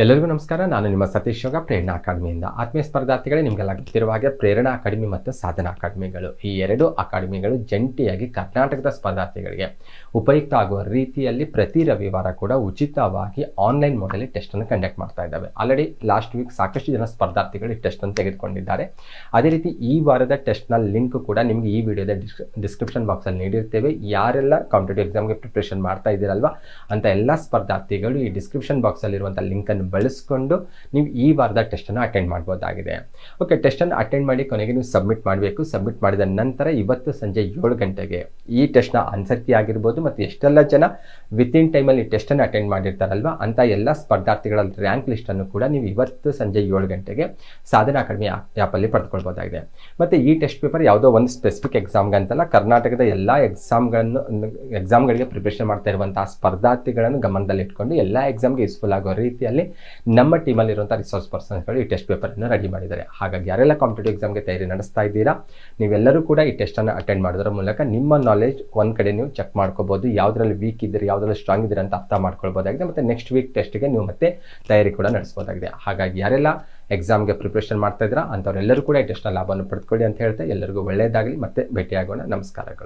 ಎಲ್ಲರಿಗೂ ನಮಸ್ಕಾರ. ನಾನು ನಿಮ್ಮ ಸತೀಶ್ ಯೋಗ ಪ್ರೇರಣಾ ಅಕಾಡೆಮಿಯಿಂದ. ಆತ್ಮೀಯ ಸ್ಪರ್ಧಾರ್ಥಿಗಳೇ, ನಿಮಗೆಲ್ಲ ಗೊತ್ತಿರುವ ಹಾಗೆ ಪ್ರೇರಣಾ ಅಕಾಡೆಮಿ ಮತ್ತು ಸಾಧನಾ ಅಕಾಡೆಮಿಗಳು ಈ ಎರಡು ಅಕಾಡೆಮಿಗಳು ಜಂಟಿಯಾಗಿ ಕರ್ನಾಟಕದ ಸ್ಪರ್ಧಾರ್ಥಿಗಳಿಗೆ ಉಪಯುಕ್ತ ಆಗುವ ರೀತಿಯಲ್ಲಿ ಪ್ರತಿ ರವಿವಾರ ಕೂಡ ಉಚಿತವಾಗಿ ಆನ್ಲೈನ್ ಮೋಡಲ್ಲಿ ಟೆಸ್ಟನ್ನು ಕಂಡಕ್ಟ್ ಮಾಡ್ತಾ ಇದ್ದಾವೆ. ಆಲ್ರೆಡಿ ಲಾಸ್ಟ್ ವೀಕ್ ಸಾಕಷ್ಟು ಜನ ಸ್ಪರ್ಧಾರ್ಥಿಗಳು ಈ ಟೆಸ್ಟನ್ನು ತೆಗೆದುಕೊಂಡಿದ್ದಾರೆ. ಅದೇ ರೀತಿ ಈ ವಾರದ ಟೆಸ್ಟ್ನ ಲಿಂಕ್ ಕೂಡ ನಿಮಗೆ ಈ ವಿಡಿಯೋದ ಡಿಸ್ಕ್ರಿಪ್ಷನ್ ಬಾಕ್ಸಲ್ಲಿ ನೀಡಿರ್ತೇವೆ. ಯಾರೆಲ್ಲ ಕಾಂಪಿಟೇಟಿವ್ ಎಕ್ಸಾಮ್ಗೆ ಪ್ರಿಪ್ರೇಷನ್ ಮಾಡ್ತಾ ಇದ್ದೀರಲ್ವಾ ಅಂತ ಎಲ್ಲ ಸ್ಪರ್ಧಾರ್ಥಿಗಳು ಈ ಡಿಸ್ಕ್ರಿಪ್ಷನ್ ಬಾಕ್ಸಲ್ಲಿರುವಂಥ ಲಿಂಕನ್ನು ಬಳಸಿಕೊಂಡು ನೀವು ಈ ವಾರದ ಟೆಸ್ಟನ್ನು ಅಟೆಂಡ್ ಮಾಡ್ಬೋದಾಗಿದೆ. ಓಕೆ, ಟೆಸ್ಟನ್ನು ಅಟೆಂಡ್ ಮಾಡಿ ಕೊನೆಗೆ ನೀವು ಸಬ್ಮಿಟ್ ಮಾಡಬೇಕು. ಸಬ್ಮಿಟ್ ಮಾಡಿದ ನಂತರ ಇವತ್ತು ಸಂಜೆ 7 ಗಂಟೆಗೆ ಈ ಟೆಸ್ಟ್ನ ಆನ್ಸರ್ ಕೀ ಆಗಿರ್ಬೋದು ಮತ್ತು ಎಷ್ಟೆಲ್ಲ ಜನ ವಿತಿನ್ ಟೈಮಲ್ಲಿ ಟೆಸ್ಟನ್ನು ಅಟೆಂಡ್ ಮಾಡಿರ್ತಾರಲ್ವ ಅಂತ ಎಲ್ಲ ಸ್ಪರ್ಧಾರ್ಥಿಗಳ ರ್ಯಾಂಕ್ ಲಿಸ್ಟನ್ನು ಕೂಡ ನೀವು ಇವತ್ತು ಸಂಜೆ 7 ಗಂಟೆಗೆ ಸಾಧನಾ ಅಕಾಡೆಮಿ ಆ್ಯಪಲ್ಲಿ ಪಡೆದುಕೊಳ್ಬೋದಾಗಿದೆ. ಮತ್ತು ಈ ಟೆಸ್ಟ್ ಪೇಪರ್ ಯಾವುದೋ ಒಂದು ಸ್ಪೆಸಿಫಿಕ್ ಎಕ್ಸಾಮ್ಗೆ ಅಂತಲ್ಲ, ಕರ್ನಾಟಕದ ಎಲ್ಲ ಎಕ್ಸಾಮ್ಗಳಿಗೆ ಪ್ರಿಪ್ರೇಷನ್ ಮಾಡ್ತಾ ಇರುವಂತಹ ಸ್ಪರ್ಧಾರ್ಥಿಗಳನ್ನು ಗಮನದಲ್ಲಿಟ್ಕೊಂಡು ಎಲ್ಲ ಎಕ್ಸಾಮ್ಗೆ ಯೂಸ್ಫುಲ್ ಆಗೋ ರೀತಿಯಲ್ಲಿ ನಮ್ಮ ಟೀಮಲ್ಲಿರುವಂಥ ರಿಸೋರ್ಸ್ ಪರ್ಸನ್ಸ್ಗಳು ಈ ಟೆಸ್ಟ್ ಪೇಪರನ್ನು ರೆಡಿ ಮಾಡಿದ್ದಾರೆ. ಹಾಗಾಗಿ ಯಾರೆಲ್ಲ ಕಾಂಪಿಟೇಟಿವ್ ಎಕ್ಸಾಮ್ಗೆ ತಯಾರಿ ನಡೆಸ್ತಾ ಇದ್ದೀರಾ, ನೀವೆಲ್ಲರೂ ಕೂಡ ಈ ಟೆಸ್ಟನ್ನು ಅಟೆಂಡ್ ಮಾಡೋದ್ರ ಮೂಲಕ ನಿಮ್ಮ ನಾಲೆಜ್ ಒಂದು ಕಡೆ ನೀವು ಚೆಕ್ ಮಾಡ್ಕೋಬೋದು. ಯಾವುದರಲ್ಲಿ ವೀಕ್ ಇದ್ದೀರಿ, ಯಾವುದರಲ್ಲಿ ಸ್ಟ್ರಾಂಗ್ ಇದ್ದೀರಿ ಅಂತ ಅರ್ಥ ಮಾಡ್ಕೊಳ್ಬೋದಾಗಿದೆ. ಮತ್ತು ನೆಕ್ಸ್ಟ್ ವೀಕ್ ಟೆಸ್ಟ್ಗೆ ನೀವು ಮತ್ತೆ ತಯಾರಿ ಕೂಡ ನಡೆಸ್ಬೋದಾಗಿದೆ. ಹಾಗಾಗಿ ಯಾರೆಲ್ಲ ಎಕ್ಸಾಮ್ಗೆ ಪ್ರಿಪ್ರೇಷನ್ ಮಾಡ್ತಾ ಇದ್ದೀರಾ ಅಂಥವರೆಲ್ಲರೂ ಕೂಡ ಈ ಟೆಸ್ಟ್ನ ಲಾಭವನ್ನು ಪಡೆದುಕೊಳ್ಳಿ ಅಂತ ಹೇಳ್ತಾ ಎಲ್ಲರಿಗೂ ಒಳ್ಳೆಯದಾಗಲಿ. ಮತ್ತೆ ಭೇಟಿಯಾಗೋಣ. ನಮಸ್ಕಾರಗಳು.